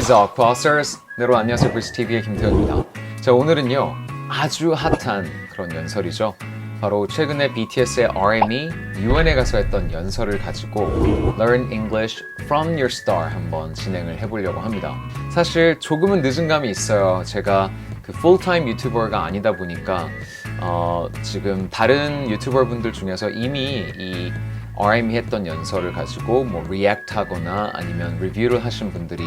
Greetings all crossers. 네, 여러분 안녕하세요. VCTV의 김태현입니다. 자, 오늘은요 아주 핫한 그런 연설이죠. 바로 최근에 BTS의 RM이 UN에 가서 했던 연설을 가지고 Learn English from Your Star 한번 진행을 해보려고 합니다. 사실 조금은 늦은 감이 있어요. 제가 그 풀타임 유튜버가 아니다 보니까 지금 다른 유튜버 분들 중에서 이미 이 RM이 했던 연설을 가지고 뭐 리액트 하거나 아니면 리뷰를 하신 분들이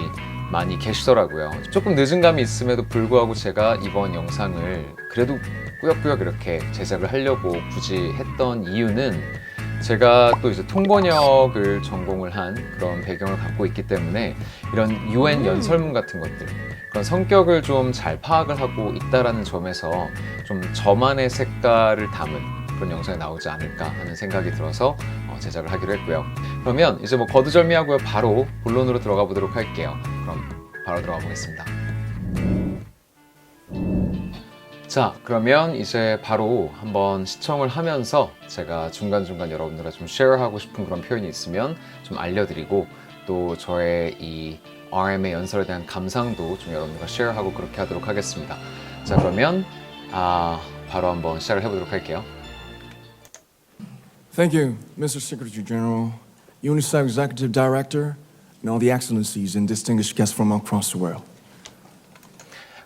많이 계시더라고요. 조금 늦은 감이 있음에도 불구하고 제가 이번 영상을 그래도 꾸역꾸역 이렇게 제작을 하려고 굳이 했던 이유는 제가 또 이제 통번역을 전공을 한 그런 배경을 갖고 있기 때문에 이런 UN 연설문 같은 것들 그런 성격을 좀 잘 파악을 하고 있다라는 점에서 좀 저만의 색깔을 담은 그런 영상이 나오지 않을까 하는 생각이 들어서 제작을 하기로 했고요. 그러면 이제 뭐 거두절미하고요. 바로 본론으로 들어가 보도록 할게요. 그럼 바로 들어가 보겠습니다. 자, 그러면 이제 바로 한번 시청을 하면서 제가 중간중간 여러분들과 좀 쉐어하고 싶은 그런 표현이 있으면 좀 알려드리고 또 저의 이 RM의 연설에 대한 감상도 좀 여러분들과 쉐어하고 그렇게 하도록 하겠습니다. 자, 그러면 바로 한번 시작을 해보도록 할게요. Thank you, Mr. Secretary General, UNICEF Executive Director, and all the excellencies and distinguished guests from across the world.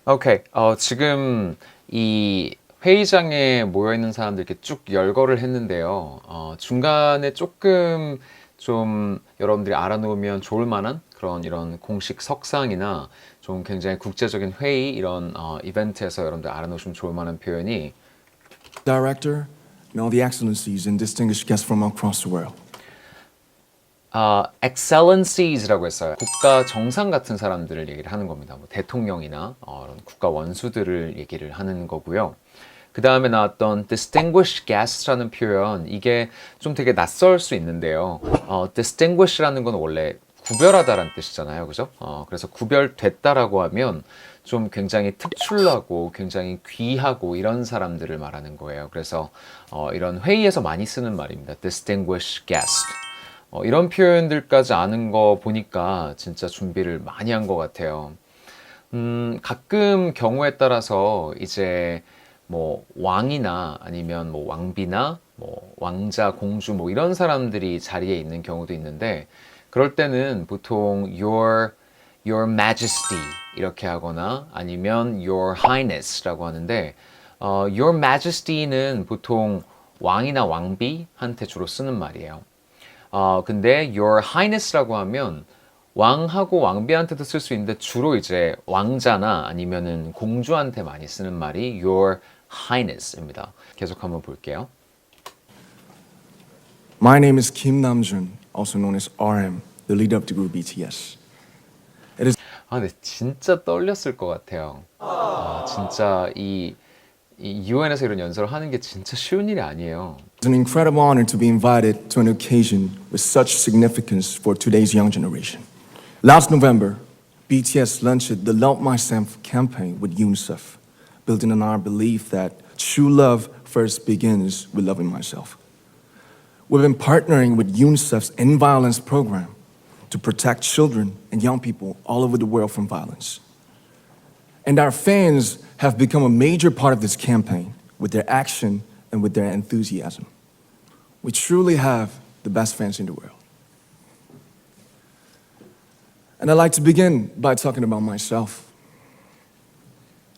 오케이. 지금 이 회의장에 모여있는 사람들 이렇게 쭉 열거를 했는데요. 중간에 조금 좀 여러분들이 알아놓으면 좋을 만한 그런 이런 공식 석상이나 좀 굉장히 국제적인 회의 이런 이벤트에서 여러분들 알아놓으시면 좋을 만한 표현이 Director, and all the excellencies and distinguished guests from across the world. excellencies라고 했어요. 국가 정상 같은 사람들을 얘기를 하는 겁니다. 뭐 대통령이나 국가 원수들을 얘기를 하는 거고요. 그 다음에 나왔던 distinguished guest라는 표현, 이게 좀 되게 낯설 수 있는데요. distinguish라는 건 원래 구별하다라는 뜻이잖아요. 그죠? 그래서 구별됐다라고 하면 좀 굉장히 특출나고 굉장히 귀하고 이런 사람들을 말하는 거예요. 그래서 이런 회의에서 많이 쓰는 말입니다. distinguished guest. 이런 표현들까지 아는 거 보니까 진짜 준비를 많이 한 것 같아요. 가끔 경우에 따라서 이제 뭐 왕이나 아니면 뭐 왕비나 뭐 왕자, 공주 뭐 이런 사람들이 자리에 있는 경우도 있는데 그럴 때는 보통 your majesty 이렇게 하거나 아니면 your highness라고 하는데 your majesty는 보통 왕이나 왕비한테 주로 쓰는 말이에요. 근데 your highness라고 하면 왕하고 왕비한테도 쓸 수 있는데 주로 이제 왕자나 아니면은 공주한테 많이 쓰는 말이 your highness입니다. 계속 한번 볼게요. My name is Kim Namjoon, also known as RM, the leader of the group BTS. 근데 진짜 떨렸을 것 같아요. 진짜 이 UN에서 이런 연설을 하는 게 진짜 쉬운 일이 아니에요. It's an incredible honor to be invited to an occasion with such significance for today's young generation. Last November, BTS launched the Love Myself campaign with UNICEF, building on our belief that true love first begins with loving myself. We've been partnering with UNICEF's End Violence program to protect children and young people all over the world from violence. And our fans have become a major part of this campaign with their action and with their enthusiasm. We truly have the best fans in the world. And I'd like to begin by talking about myself.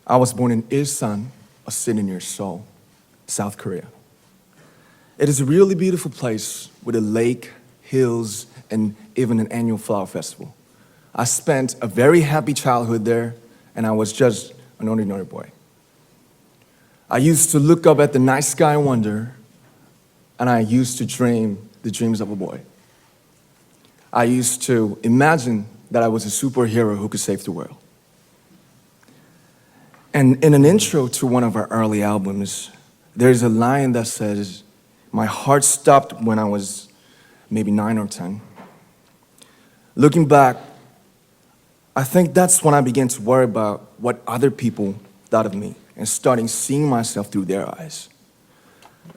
I was born in Ilsan, a city near Seoul, South Korea. It is a really beautiful place with a lake, hills, and even an annual flower festival. I spent a very happy childhood there, and I was just an ordinary boy. I used to look up at the night sky and wonder, and I used to dream the dreams of a boy. I used to imagine that I was a superhero who could save the world. And in an intro to one of our early albums, there's a line that says, "My heart stopped when I was maybe 9 or 10. Looking back, I think that's when I began to worry about what other people thought of me and starting seeing myself through their eyes.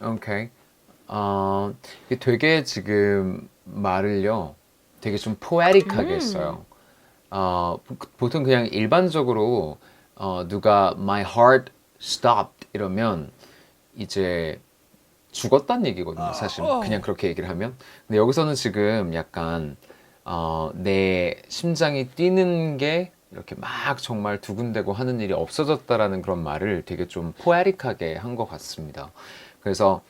오케이. 이게 되게 지금 말을요, 되게 좀 포에틱하게 했어요. 보통 그냥 일반적으로 누가 my heart stopped 이러면 이제 죽었다는 얘기거든요. 사실 그냥 그렇게 얘기를 하면. 근데 여기서는 지금 약간 내 심장이 뛰는 게 이렇게 막 정말 두근대고 하는 일이 없어졌다라는 그런 말을 되게 좀 포에틱하게 한 것 같습니다. 그래서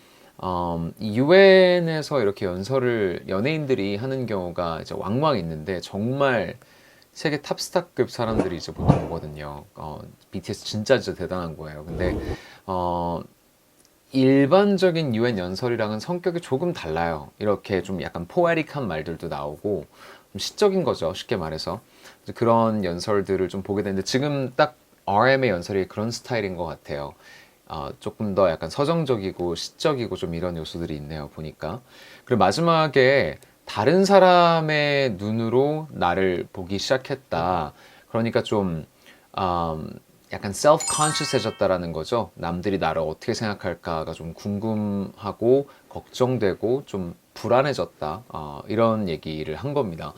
유엔에서 이렇게 연설을 연예인들이 하는 경우가 이제 왕왕 있는데 정말 세계 탑스타급 사람들이 이제 보통 오거든요. BTS 진짜 대단한 거예요. 근데 일반적인 유엔 연설이랑은 성격이 조금 달라요. 이렇게 좀 약간 포에틱한 말들도 나오고 좀 시적인 거죠. 쉽게 말해서 그런 연설들을 좀 보게 되는데 지금 딱 RM의 연설이 그런 스타일인 것 같아요. 조금 더 약간 서정적이고 시적이고 좀 이런 요소들이 있네요. 보니까. 그리고 마지막에 다른 사람의 눈으로 나를 보기 시작했다. 그러니까 좀 약간 self-conscious해졌다라는 거죠. 남들이 나를 어떻게 생각할까가 좀 궁금하고 걱정되고 좀 불안해졌다. 이런 얘기를 한 겁니다.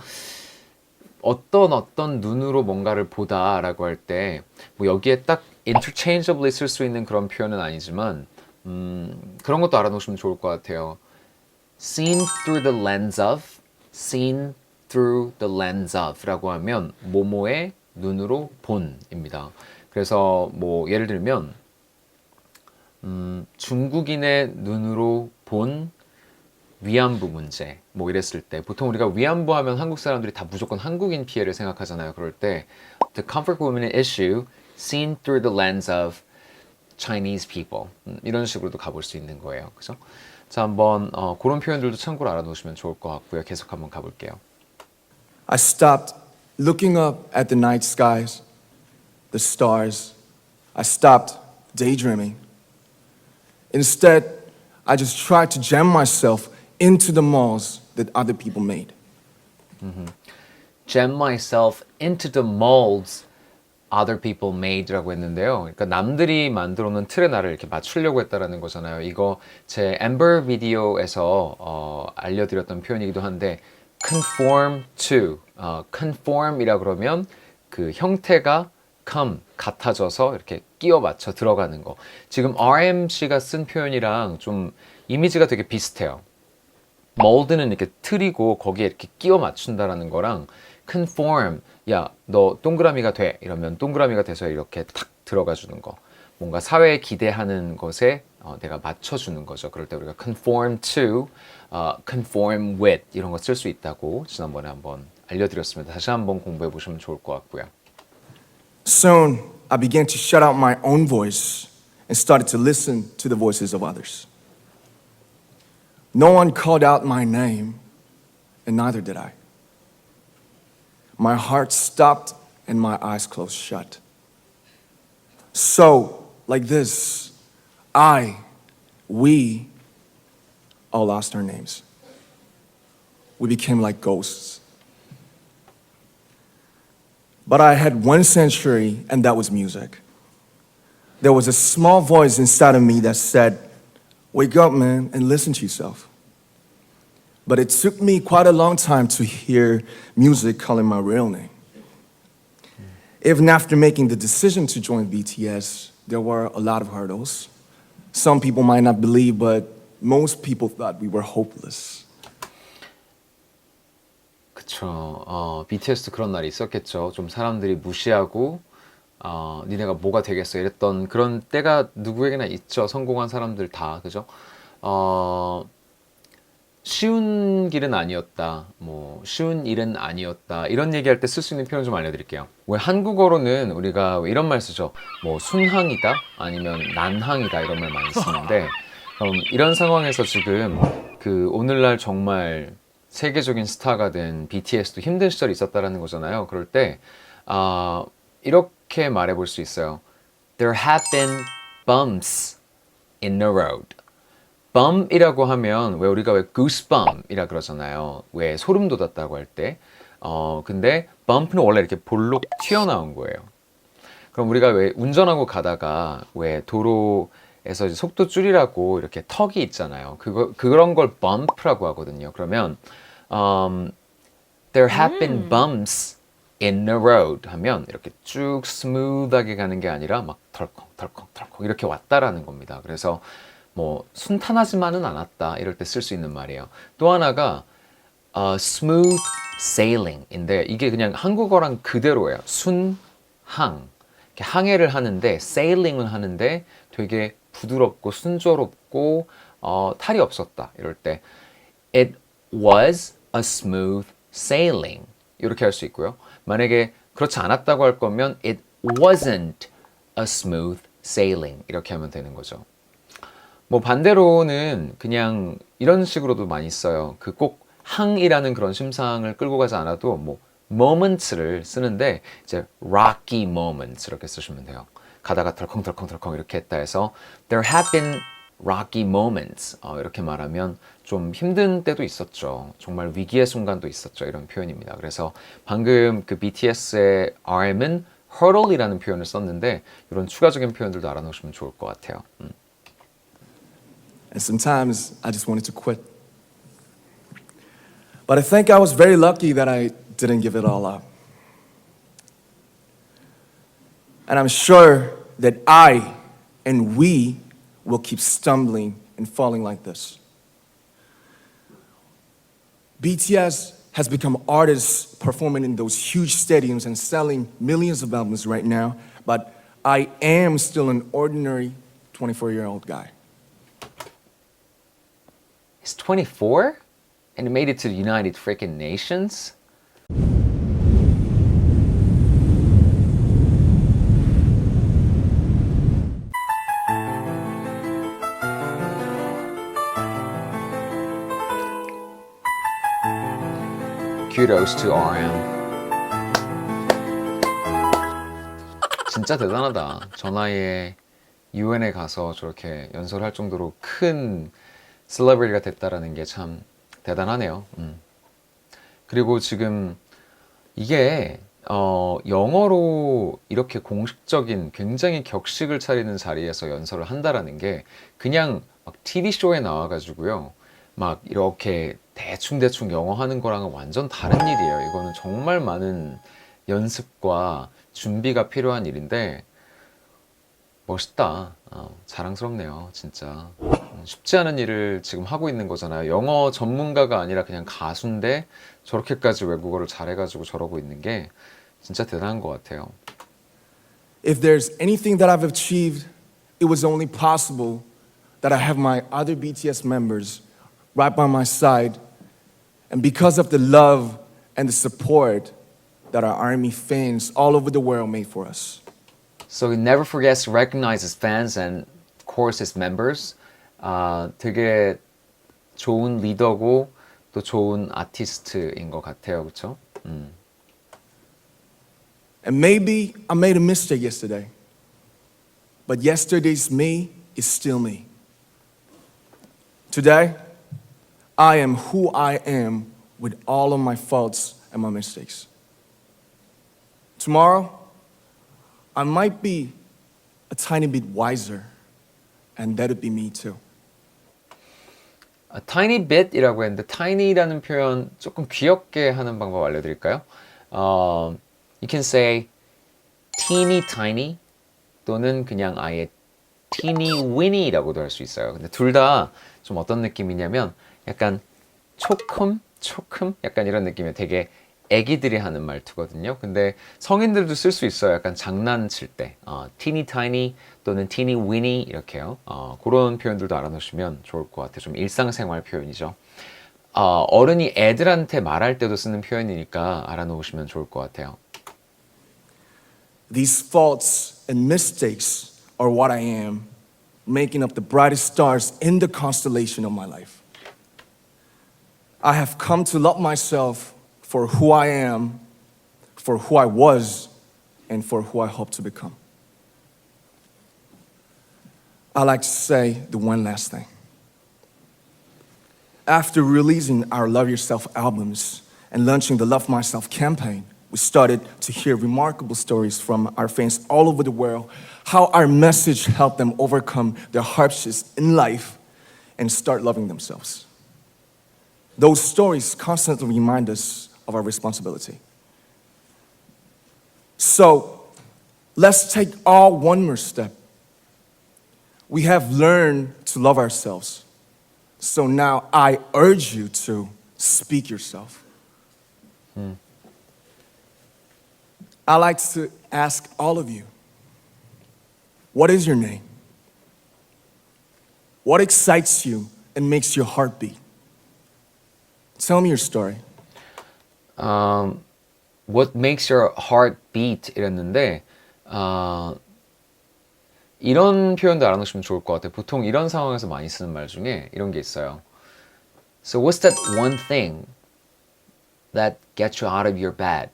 어떤 눈으로 뭔가를 보다라고 할 때 뭐 여기에 딱 interchangeably 쓸 수 있는 그런 표현은 아니지만 그런 것도 알아놓으시면 좋을 것 같아요. seen through the lens of, seen through the lens of 라고 하면 뭐뭐의 눈으로 본입니다. 그래서 뭐 예를 들면 중국인의 눈으로 본 위안부 문제 뭐 이랬을 때 보통 우리가 위안부 하면 한국 사람들이 다 무조건 한국인 피해를 생각하잖아요. 그럴 때 the comfort women issue seen through the lens of Chinese people 이런 식으로도 가볼 수 있는 거예요. 그죠? 자, 한번 그런 표현들도 참고로 알아놓으시면 좋을 것 같고요. 계속 한번 가볼게요. I stopped looking up at the night skies, the stars. I stopped daydreaming. Instead, I just tried to jam myself into the malls that other people made. Jam myself into the molds other people made라고 했는데요. 그러니까 남들이 만들어 놓은 틀에 나를 이렇게 맞추려고 했다라는 거잖아요. 이거 제 엠버 비디오에서 알려드렸던 표현이기도 한데 conform to, conform이라 그러면 그 형태가 come, 같아져서 이렇게 끼워 맞춰 들어가는 거. 지금 RMC가 쓴 표현이랑 좀 이미지가 되게 비슷해요. mold는 이렇게 틀이고 거기에 이렇게 끼워 맞춘다라는 거랑 conform, 야, 너 동그라미가 돼. 이러면 동그라미가 돼서 이렇게 탁 들어가 주는 거. 뭔가 사회에 기대하는 것에 내가 맞춰주는 거죠. 그럴 때 우리가 conform to, conform with 이런 거 쓸 수 있다고 지난번에 한번 알려드렸습니다. 다시 한번 공부해 보시면 좋을 것 같고요. Soon, I began to shut out my own voice and started to listen to the voices of others. No one called out my name, and neither did I. My heart stopped and my eyes closed shut. So, like this, we all lost our names. We became like ghosts. But I had one sanctuary, and that was music. There was a small voice inside of me that said, "Wake up, man, and listen to yourself." But it took me quite a long time to hear music calling my real name. Even after making the decision to join BTS, there were a lot of hurdles. Some people might not believe, but most people thought we were hopeless. 그쵸. BTS도 그런 날이 있었겠죠. 좀 사람들이 무시하고, 니네가 뭐가 되겠어 이랬던 그런 때가 누구에게나 있죠. 성공한 사람들 다, 그죠? 쉬운 길은 아니었다. 뭐 쉬운 일은 아니었다. 이런 얘기할 때 쓸 수 있는 표현 좀 알려드릴게요. 왜 한국어로는 우리가 이런 말 쓰죠. 뭐 순항이다 아니면 난항이다 이런 말 많이 쓰는데 그럼 이런 상황에서 지금 그 오늘날 정말 세계적인 스타가 된 BTS도 힘든 시절이 있었다라는 거잖아요. 그럴 때 이렇게 말해볼 수 있어요. There have been bumps in the road. bump이라고 하면 왜 우리가 왜 goosebump이라 그러잖아요. 왜 소름 돋았다고 할 때. 근데 bump는 원래 이렇게 볼록 튀어나온 거예요. 그럼 우리가 왜 운전하고 가다가 왜 도로에서 이제 속도 줄이라고 이렇게 턱이 있잖아요. 그런 걸 bump라고 하거든요. 그러면 there have been bumps in a road 하면 이렇게 쭉 스무드하게 가는 게 아니라 막 덜컹덜컹덜컹 이렇게 왔다라는 겁니다. 그래서 뭐 순탄하지만은 않았다 이럴 때 쓸 수 있는 말이에요. 또 하나가 smooth sailing인데 이게 그냥 한국어랑 그대로예요. 순항. 이렇게 항해를 하는데 sailing을 하는데 되게 부드럽고 순조롭고 탈이 없었다. 이럴 때 it was a smooth sailing 이렇게 할 수 있고요. 만약에 그렇지 않았다고 할 거면 it wasn't a smooth sailing 이렇게 하면 되는 거죠. 뭐 반대로는 그냥 이런 식으로도 많이 써요. 그 꼭 항이라는 그런 심상을 끌고 가지 않아도 뭐 moments를 쓰는데 이제 rocky moments 이렇게 쓰시면 돼요. 가다가 덜컹덜컹덜컹 이렇게 했다 해서 there have been rocky moments 이렇게 말하면 좀 힘든 때도 있었죠. 정말 위기의 순간도 있었죠. 이런 표현입니다. 그래서 방금 그 BTS의 RM은 hurdle이라는 표현을 썼는데 이런 추가적인 표현들도 알아놓으시면 좋을 것 같아요. And sometimes I just wanted to quit. But I think I was very lucky that I didn't give it all up. And I'm sure that I and we will keep stumbling and falling like this. BTS has become artists performing in those huge stadiums and selling millions of albums right now, but I am still an ordinary 24-year-old guy. He's 24 and made it to the United freaking Nations. Kudos to RM. 진짜 대단하다. 저 나이에 UN에 가서 저렇게 연설할 정도로 큰 셀러브리티가 됐다라는 게 참 대단하네요. 그리고 지금 이게 영어로 이렇게 공식적인 굉장히 격식을 차리는 자리에서 연설을 한다라는 게 그냥 막 TV쇼에 나와가지고요. 막 이렇게 대충대충 영어 하는 거랑은 완전 다른 일이에요. 이거는 정말 많은 연습과 준비가 필요한 일인데 멋있다. 자랑스럽네요. 진짜. 쉽지 않은 일을 지금 하고 있는 거잖아요. 영어 전문가가 아니라 그냥 가수인데 저렇게까지 외국어를 잘해가지고 저러고 있는 게 진짜 대단한 것 같아요. If there's anything that I've achieved, it was only possible that I have my other BTS members right by my side, and because of the love and the support that our ARMY fans all over the world made for us. So he never forgets to recognize his fans and of course his members. 되게 좋은 리더고 또 좋은 아티스트인 것 같아요. 그렇죠? And maybe I made a mistake yesterday, but yesterday's me is still me. Today, I am who I am with all of my faults and my mistakes. Tomorrow, I might be a tiny bit wiser, and that'd be me too. A tiny bit이라고 했는데 tiny라는 표현 조금 귀엽게 하는 방법 알려드릴까요? You can say teeny tiny 또는 그냥 아예 teeny weeny 라고도 할 수 있어요. 근데 둘 다 좀 어떤 느낌이냐면 약간 초큼 약간 이런 느낌이에요. 되게 애기들이 하는 말투거든요. 근데 성인들도 쓸 수 있어요. 약간 장난칠 때 teeny tiny 또는 teeny weeny 이렇게요. 그런 표현들도 알아놓으시면 좋을 것 같아요. 좀 일상생활 표현이죠. 어른이 애들한테 말할 때도 쓰는 표현이니까 알아놓으시면 좋을 것 같아요. These faults and mistakes are what I am, making up the brightest stars in the constellation of my life. I have come to love myself for who I am, for who I was, and for who I hope to become. I like to say the one last thing. After releasing our Love Yourself albums and launching the Love Myself campaign, we started to hear remarkable stories from our fans all over the world, how our message helped them overcome their hardships in life and start loving themselves. Those stories constantly remind us of our responsibility. So let's take all one more step. We have learned to love ourselves. So now I urge you to speak yourself. I like to ask all of you, what is your name? What excites you and makes your heart beat? Tell me your story. What makes your heart beat? 이랬는데 이런 표현도 알아놓으시면 좋을 것 같아요. 보통 이런 상황에서 많이 쓰는 말 중에 이런 게 있어요. So what's that one thing that gets you out of your bed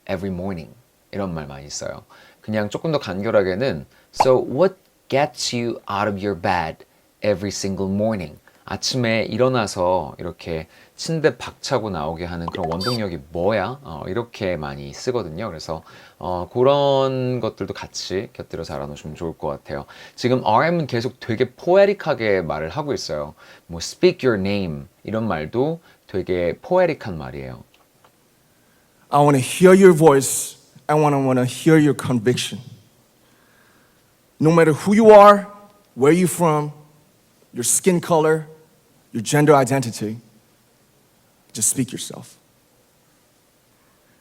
every morning? 이런 말 많이 써요. 그냥 조금 더 간결하게는 So what gets you out of your bed every single morning? 아침에 일어나서 이렇게 침대 박차고 나오게 하는 그런 원동력이 뭐야? 이렇게 많이 쓰거든요. 그래서 그런 것들도 같이 곁들여서 알아놓으시면 좋을 것 같아요. 지금 RM은 계속 되게 포에릭하게 말을 하고 있어요. 뭐 speak your name 이런 말도 되게 포에릭한 말이에요. I want to hear your voice. I want to hear your conviction. No matter who you are, where you're from, your skin color, your gender identity, just speak yourself.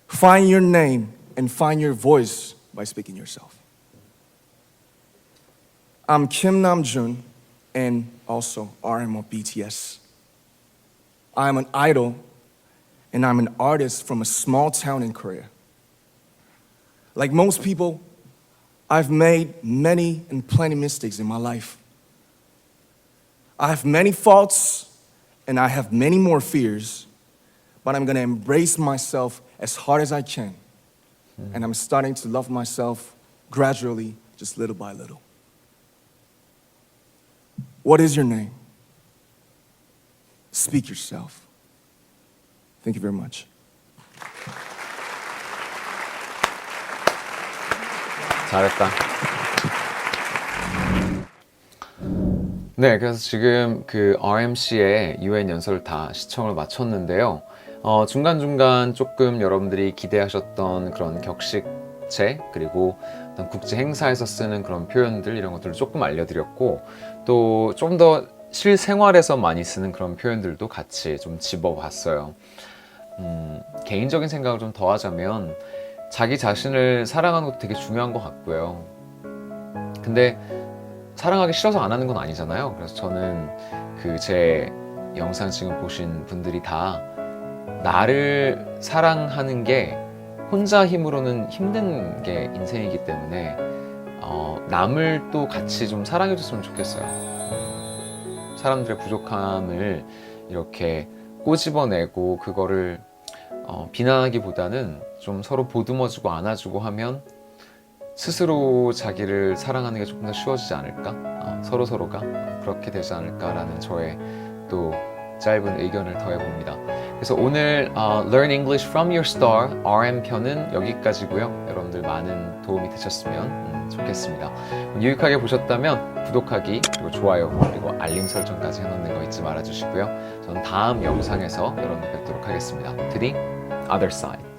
Find your name and find your voice by speaking yourself. I'm Kim Namjoon and also RM of BTS. I'm an idol and I'm an artist from a small town in Korea. Like most people, I've made many and plenty mistakes in my life. I have many faults and I have many more fears, but I'm gonna embrace myself as hard as I can. And I'm starting to love myself gradually, just little by little. What is your name? Speak yourself. Thank you very much. 잘했다. 네, 그래서 지금 그 RMC의 UN 연설을 다 시청을 마쳤는데요. 중간중간 조금 여러분들이 기대하셨던 그런 격식체 그리고 어떤 국제 행사에서 쓰는 그런 표현들 이런 것들을 조금 알려드렸고 또 좀 더 실생활에서 많이 쓰는 그런 표현들도 같이 좀 집어봤어요. 개인적인 생각을 좀 더하자면 자기 자신을 사랑하는 것도 되게 중요한 것 같고요. 근데 사랑하기 싫어서 안 하는 건 아니잖아요. 그래서 저는 그 제 영상 지금 보신 분들이 다 나를 사랑하는 게 혼자 힘으로는 힘든 게 인생이기 때문에 남을 또 같이 좀 사랑해 줬으면 좋겠어요. 사람들의 부족함을 이렇게 꼬집어내고 그거를 비난하기보다는 좀 서로 보듬어주고 안아주고 하면 스스로 자기를 사랑하는 게 조금 더 쉬워지지 않을까? 서로가 그렇게 되지 않을까라는 저의 또 짧은 의견을 더해봅니다. 그래서 오늘 Learn English from Your Star RM 편은 여기까지고요. 여러분들 많은 도움이 되셨으면 좋겠습니다. 유익하게 보셨다면 구독하기 그리고 좋아요 그리고 알림 설정까지 해놓는 거 잊지 말아주시고요. 저는 다음 영상에서 여러분들 뵙도록 하겠습니다. To the other side.